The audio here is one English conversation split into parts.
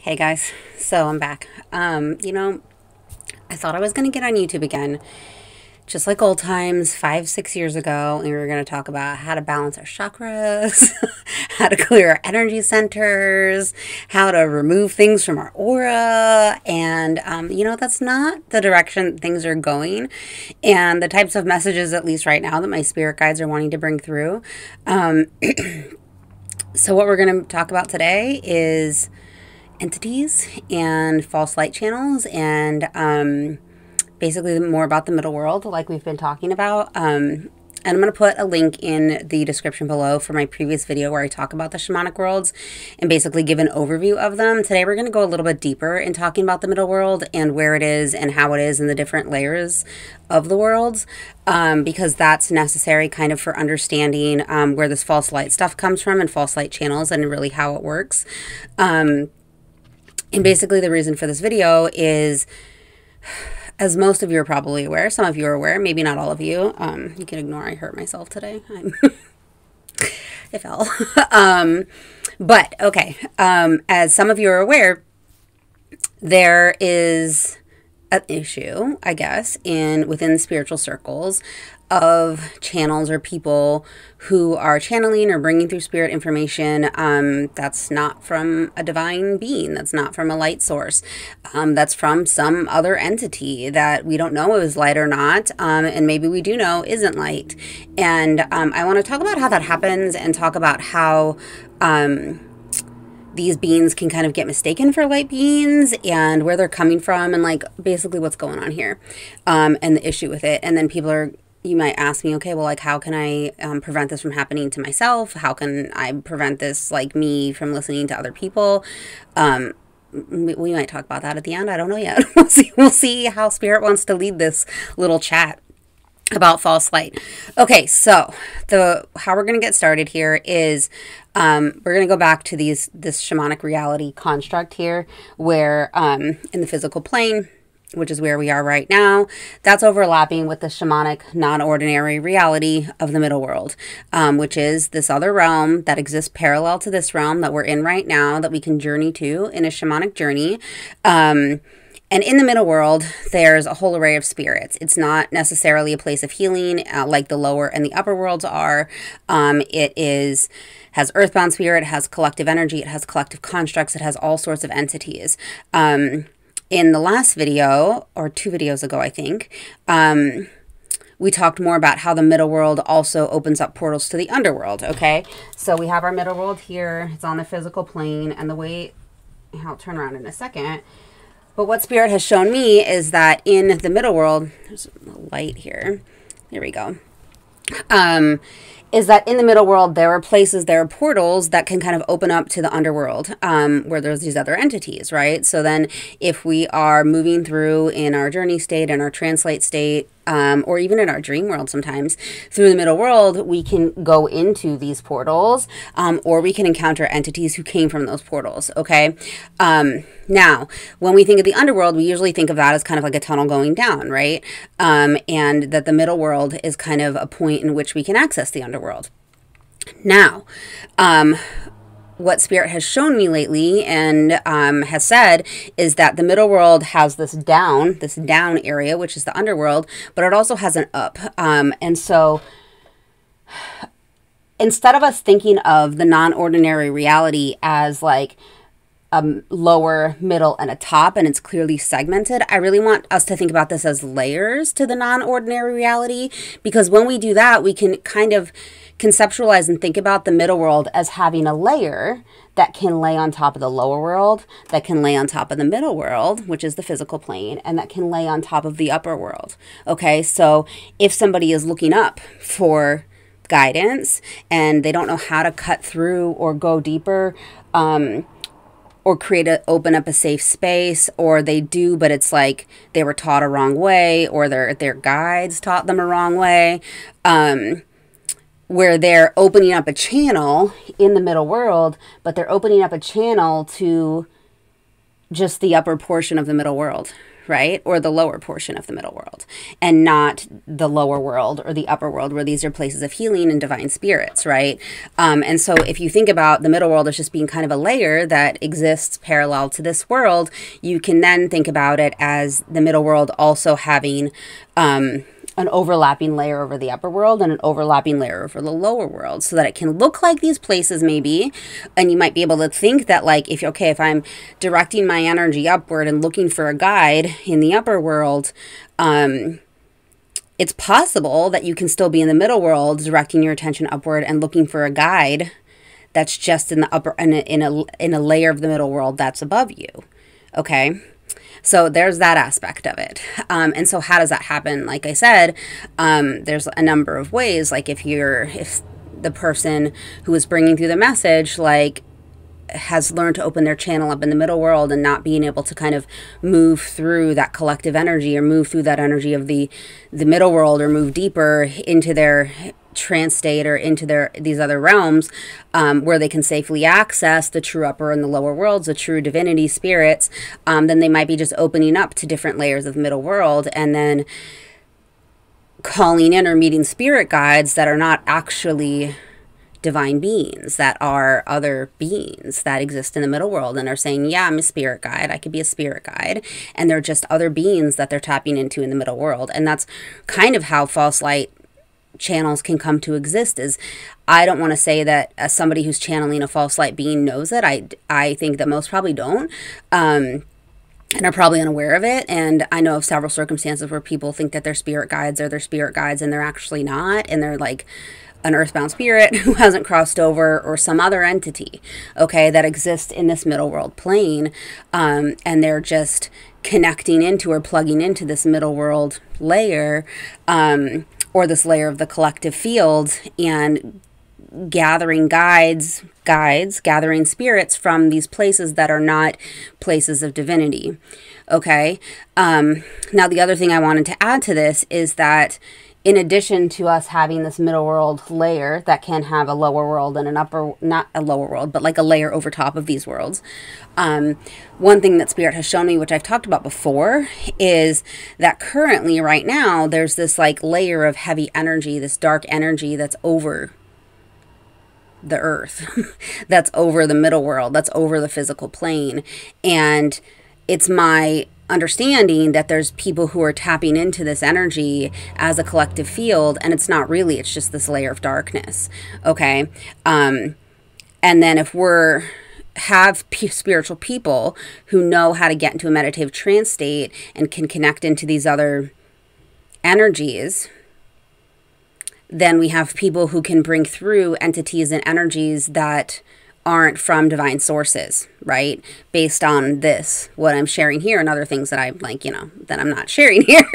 Hey guys, so I'm back. I thought I was going to get on YouTube again, just like old times, 5, 6 years ago, and we were going to talk about how to balance our chakras, how to clear our energy centers, how to remove things from our aura, and that's not the direction things are going, and the types of messages, at least right now, that my spirit guides are wanting to bring through. So what we're going to talk about today is entities and false light channels, and basically more about the middle world, like we've been talking about. And I'm going to put a link in the description below for my previous video where I talk about the shamanic worlds and basically give an overview of them. Today we're going to go a little bit deeper in talking about the middle world and where it is and how it is in the different layers of the worlds, because that's necessary kind of for understanding where this false light stuff comes from and false light channels and really how it works. And basically the reason for this video is, as most of you are probably aware, some of you are aware, maybe not all of you. You can ignore I hurt myself today. I fell. But okay, as some of you are aware, there is an issue, I guess, within spiritual circles of channels or people who are channeling or bringing through spirit information that's not from a divine being, that's not from a light source, that's from some other entity that we don't know is light or not, and maybe we do know isn't light. And I want to talk about how that happens and talk about how these beings can kind of get mistaken for light beings and where they're coming from and like basically what's going on here, and the issue with it. And then you might ask me, okay, well, like, how can I prevent this from happening to myself? How can I prevent this, like, me from listening to other people? We might talk about that at the end. I don't know yet. We'll see how Spirit wants to lead this little chat about false light. Okay, so how we're going to get started here is we're going to go back to this shamanic reality construct here, where in the physical plane, which is where we are right now, that's overlapping with the shamanic non-ordinary reality of the middle world, which is this other realm that exists parallel to this realm that we're in right now, that we can journey to in a shamanic journey. And in the middle world, there's a whole array of spirits. It's not necessarily a place of healing like the lower and the upper worlds are. It has earthbound spirit, it has collective energy, it has collective constructs, it has all sorts of entities. In the last video, or 2 videos ago, I think, we talked more about how the middle world also opens up portals to the underworld, okay? So we have our middle world here. It's on the physical plane, and I'll turn around in a second. But what Spirit has shown me is that in the middle world, there's a light here. There we go. Is that in the middle world, there are portals that can kind of open up to the underworld, where there's these other entities, right? So then if we are moving through in our journey state, in our translate state, or even in our dream world sometimes, through the middle world, we can go into these portals, or we can encounter entities who came from those portals, okay? Now, when we think of the underworld, we usually think of that as kind of like a tunnel going down, right? And that the middle world is kind of a point in which we can access the underworld. Now, what Spirit has shown me lately and has said is that the middle world has this down area, which is the underworld, but it also has an up. And so instead of us thinking of the non-ordinary reality as like a lower, middle, and a top, and it's clearly segmented, I really want us to think about this as layers to the non-ordinary reality, because when we do that, we can kind of conceptualize and think about the middle world as having a layer that can lay on top of the lower world, that can lay on top of the middle world, which is the physical plane, and that can lay on top of the upper world. Okay, so if somebody is looking up for guidance and they don't know how to cut through or go deeper, or open up a safe space, or they do, but it's like they were taught a wrong way, or their guides taught them a wrong way, where they're opening up a channel in the middle world, but they're opening up a channel to just the upper portion of the middle world, right? Or the lower portion of the middle world, and not the lower world or the upper world, where these are places of healing and divine spirits, right? And so if you think about the middle world as just being kind of a layer that exists parallel to this world, you can then think about it as the middle world also having an overlapping layer over the upper world and an overlapping layer over the lower world, so that it can look like these places maybe, and you might be able to think that, like, if I'm directing my energy upward and looking for a guide in the upper world, it's possible that you can still be in the middle world directing your attention upward and looking for a guide that's just in the upper, in a layer of the middle world that's above you. Okay. So there's that aspect of it. And so how does that happen? Like I said, there's a number of ways. Like if the person who is bringing through the message, like, has learned to open their channel up in the middle world and not being able to kind of move through that collective energy, or move through that energy of the middle world, or move deeper into their trance state, or into these other realms, where they can safely access the true upper and the lower worlds, the true divinity spirits, then they might be just opening up to different layers of the middle world, and then calling in or meeting spirit guides that are not actually divine beings, that are other beings that exist in the middle world, and are saying, yeah, I'm a spirit guide, I could be a spirit guide, and they're just other beings that they're tapping into in the middle world. And that's kind of how false light channels can come to exist. Is, I don't want to say that as somebody who's channeling a false light being knows it. I think that most probably don't, and are probably unaware of it. And I know of several circumstances where people think that their spirit guides are their spirit guides, and they're actually not, and they're like an earthbound spirit who hasn't crossed over, or some other entity, okay, that exists in this middle world plane, and they're just connecting into or plugging into this middle world layer, or this layer of the collective field, and gathering gathering spirits from these places that are not places of divinity. Okay. Now the other thing I wanted to add to this is that, in addition to us having this middle world layer that can have a lower world and an upper, not a lower world, but like a layer over top of these worlds, one thing that Spirit has shown me, which I've talked about before, is that currently right now there's this like layer of heavy energy, this dark energy that's over the earth, that's over the middle world, that's over the physical plane. And it's my understanding that there's people who are tapping into this energy as a collective field, and it's not really, it's just this layer of darkness. Okay. And then if have spiritual people who know how to get into a meditative trance state and can connect into these other energies, then we have people who can bring through entities and energies that aren't from divine sources, right? Based on this, what I'm sharing here, and other things that I'm like, that I'm not sharing here.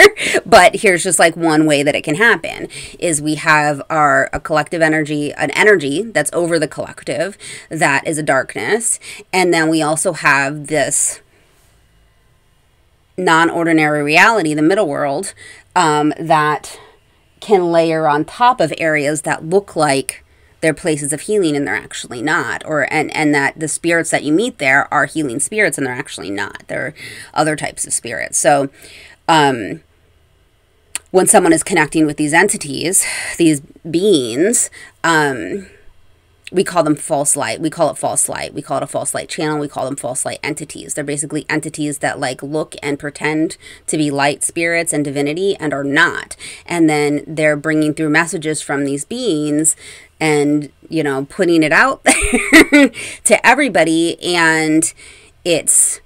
But here's just like one way that it can happen, is we have a collective energy, an energy that's over the collective, that is a darkness. And then we also have this non-ordinary reality, the middle world, that can layer on top of areas that look like they're places of healing, and they're actually not, and that the spirits that you meet there are healing spirits, and they're actually not. They're other types of spirits. So when someone is connecting with these entities, these beings, we call them false light. We call it false light. We call it a false light channel. We call them false light entities. They're basically entities that like look and pretend to be light spirits and divinity, and are not. And then they're bringing through messages from these beings, and putting it out there to everybody, and it's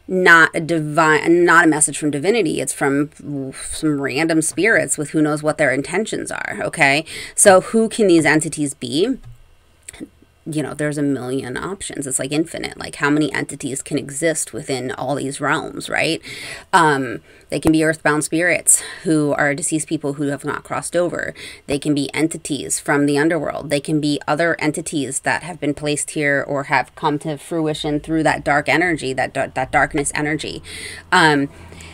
not a message from divinity. It's from some random spirits with who knows what their intentions are. Okay, so who can these entities be? There's a million options. It's like infinite. Like, how many entities can exist within all these realms, right? They can be earthbound spirits who are deceased people who have not crossed over. They can be entities from the underworld. They can be other entities that have been placed here or have come to fruition through that dark energy, that darkness energy.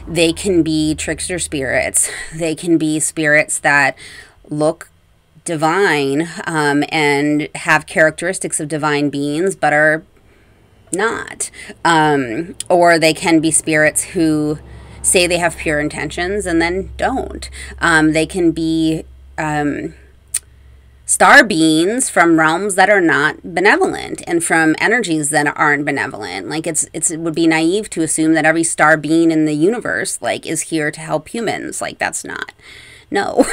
They can be trickster spirits. They can be spirits that look divine, and have characteristics of divine beings, but are not. Or they can be spirits who say they have pure intentions and then don't. They can be star beings from realms that are not benevolent and from energies that aren't benevolent. Like it would be naive to assume that every star being in the universe like is here to help humans. Like that's not. No.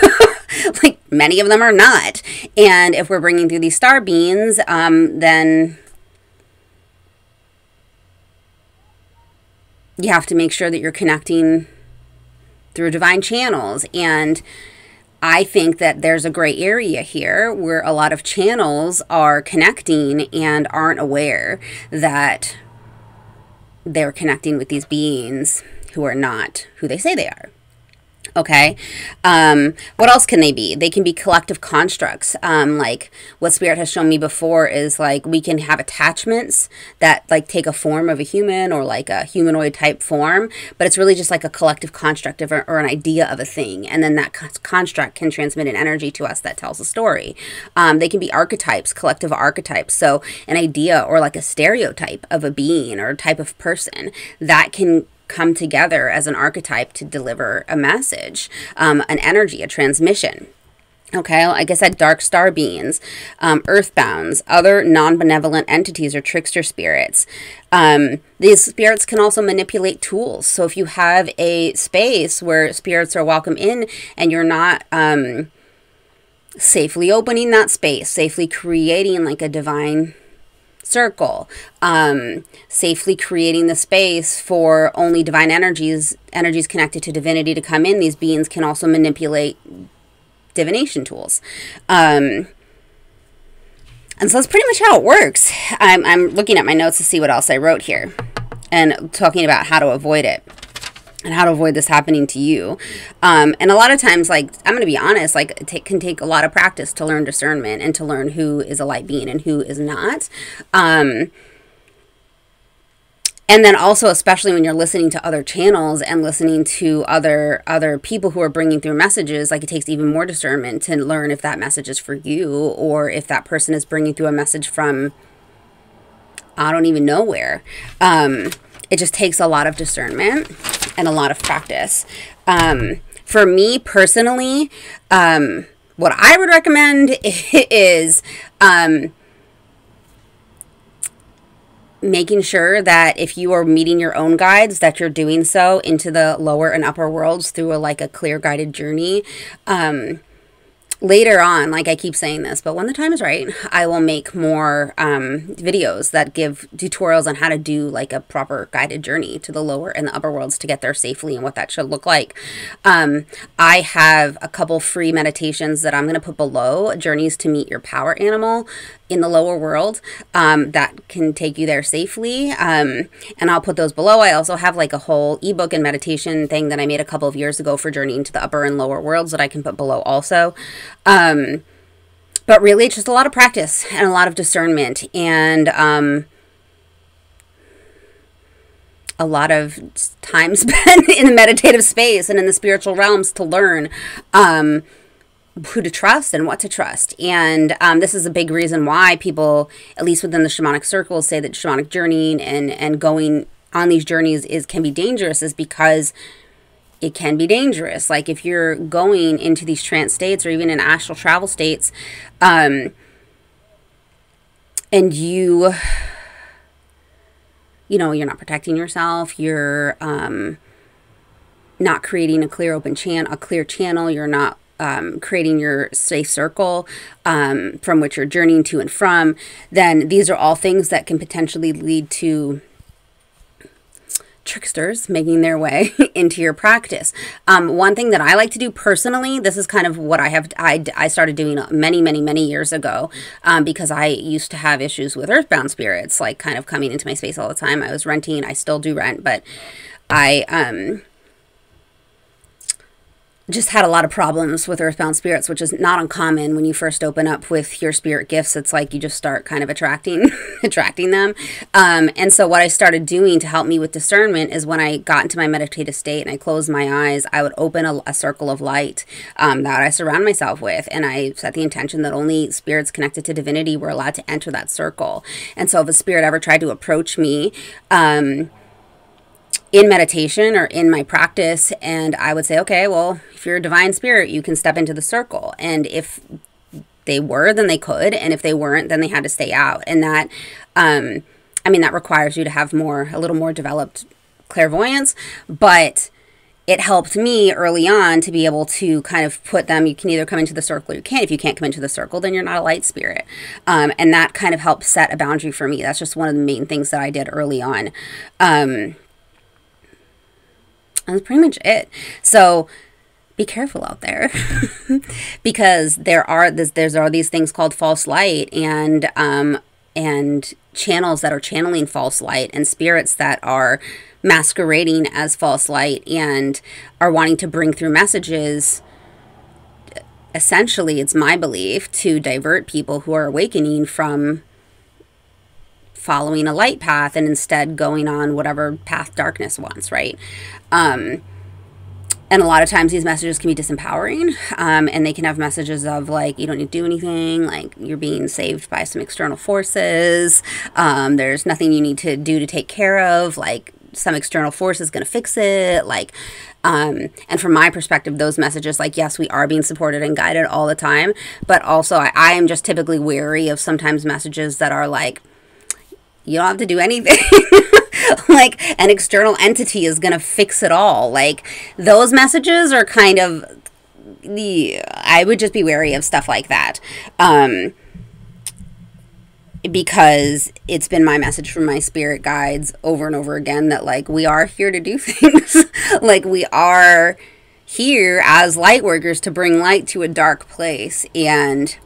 Like many of them are not. And if we're bringing through these star beings, then you have to make sure that you're connecting through divine channels. And I think that there's a gray area here where a lot of channels are connecting and aren't aware that they're connecting with these beings who are not who they say they are. Okay. What else can they be? They can be collective constructs. Like what Spirit has shown me before is like we can have attachments that like take a form of a human or like a humanoid type form, but it's really just like a collective construct of or an idea of a thing. And then that construct can transmit an energy to us that tells a story. They can be archetypes, collective archetypes. So an idea or like a stereotype of a being or a type of person that can come together as an archetype to deliver a message, an energy, a transmission. Okay, like I said, dark star beings, earthbounds, other non-benevolent entities or trickster spirits. These spirits can also manipulate tools. So if you have a space where spirits are welcome in and you're not safely opening that space, safely creating like a divine circle, safely creating the space for only divine energies connected to divinity to come in, these beings can also manipulate divination tools. And so that's pretty much how it works. I'm looking at my notes to see what else I wrote here and talking about how to avoid it and how to avoid this happening to you. And a lot of times, like, I'm going to be honest, like, it can take a lot of practice to learn discernment and to learn who is a light being and who is not. And then also, especially when you're listening to other channels and listening to other people who are bringing through messages, like, it takes even more discernment to learn if that message is for you or if that person is bringing through a message from, I don't even know where. It just takes a lot of discernment and a lot of practice. For me personally, what I would recommend is making sure that if you are meeting your own guides, that you're doing so into the lower and upper worlds through a clear guided journey. Later on, like I keep saying this, but when the time is right, I will make more videos that give tutorials on how to do like a proper guided journey to the lower and the upper worlds to get there safely and what that should look like. I have a couple free meditations that I'm going to put below, journeys to meet your power animal in the lower world, that can take you there safely. And I'll put those below. I also have like a whole ebook and meditation thing that I made a couple of years ago for journeying to the upper and lower worlds that I can put below also. But really it's just a lot of practice and a lot of discernment and, a lot of time spent in the meditative space and in the spiritual realms to learn, who to trust and what to trust. And this is a big reason why people, at least within the shamanic circles, say that shamanic journeying and going on these journeys can be dangerous, is because it can be dangerous. Like if you're going into these trance states or even in astral travel states, and you're not protecting yourself, you're not creating a clear channel, you're not creating your safe circle from which you're journeying to and from, then these are all things that can potentially lead to tricksters making their way into your practice. One thing that I like to do personally, this is kind of what I started doing many years ago, because I used to have issues with earthbound spirits, like kind of coming into my space all the time. I was renting, I still do rent, but I just had a lot of problems with earthbound spirits, which is not uncommon when you first open up with your spirit gifts. It's like you just start kind of attracting them. And so what I started doing to help me with discernment is when I got into my meditative state and I closed my eyes, I would open a circle of light that I surround myself with. And I set the intention that only spirits connected to divinity were allowed to enter that circle. And so if a spirit ever tried to approach me, in meditation or in my practice, and I would say, okay, well, if you're a divine spirit, you can step into the circle. And if they were, then they could. And if they weren't, then they had to stay out. And that, I mean, that requires you to have a little more developed clairvoyance, but it helped me early on to be able to kind of put them, you can either come into the circle or you can't. If you can't come into the circle, then you're not a light spirit. And that kind of helped set a boundary for me. That's just one of the main things that I did early on. That's pretty much it. So be careful out there because there are these things called false light and channels that are channeling false light and spirits that are masquerading as false light and are wanting to bring through messages. Essentially, it's my belief to divert people who are awakening from following a light path and instead going on whatever path darkness wants, right? And a lot of times these messages can be disempowering, and they can have messages of like, you don't need to do anything, like you're being saved by some external forces, there's nothing you need to do to take care of, like some external force is going to fix it, like, and from my perspective, those messages, like, yes, we are being supported and guided all the time, but also I am just typically wary of sometimes messages that are like, you don't have to do anything. Like an external entity is going to fix it all. Like those messages are kind of I would just be wary of stuff like that. Because it's been my message from my spirit guides over and over again that like we are here to do things. Like we are here as light workers to bring light to a dark place, and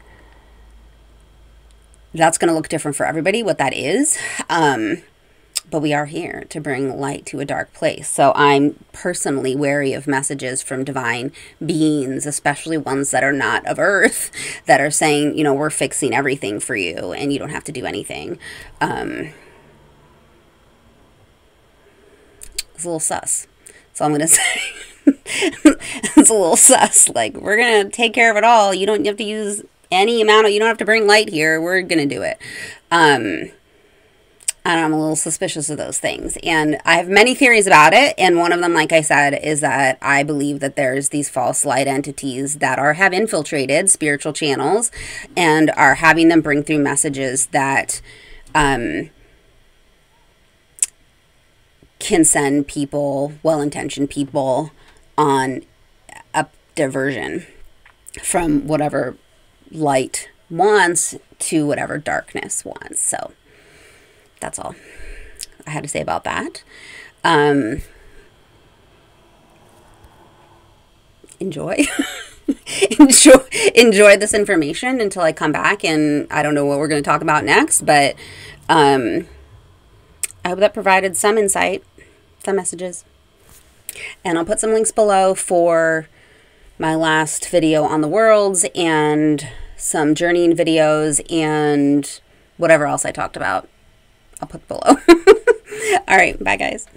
that's going to look different for everybody, what that is. But we are here to bring light to a dark place. So I'm personally wary of messages from divine beings, especially ones that are not of earth, that are saying, you know, we're fixing everything for you and you don't have to do anything. It's a little sus. That's all I'm going to say. It's a little sus. Like, we're going to take care of it all. You don't have to use any amount of, you don't have to bring light here. We're going to do it. And I'm a little suspicious of those things. And I have many theories about it. And one of them, like I said, is that I believe that there's these false light entities that have infiltrated spiritual channels and are having them bring through messages that can send people, well-intentioned people, on a diversion from whatever light wants to whatever darkness wants. So that's all I had to say about that. Enjoy this information until I come back, and I don't know what we're going to talk about next, but I hope that provided some insight, some messages. And I'll put some links below for my last video on the worlds and some journeying videos and whatever else I talked about. I'll put below. All right. Bye, guys.